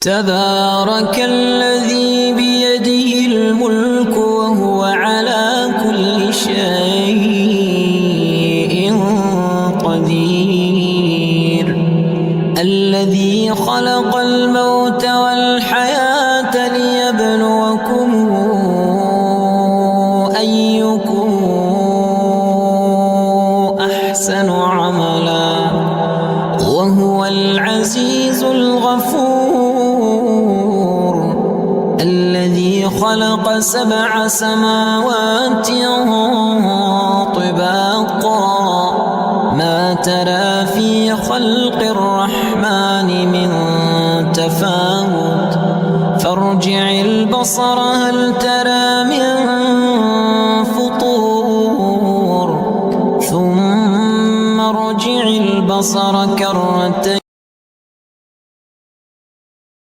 تبارك الذي بيده الملك وهو على كل شيء قدير. الذي خلق الموت والحياة ليبلوكم أيكم أحسن عملا وهو العزيز الغفور. الذي خلق 7 سماوات طباقا ما ترى في خلق الرحمن من تفاوت فارجع البصر هل ترى من فطور ثم ارجع البصر كرتين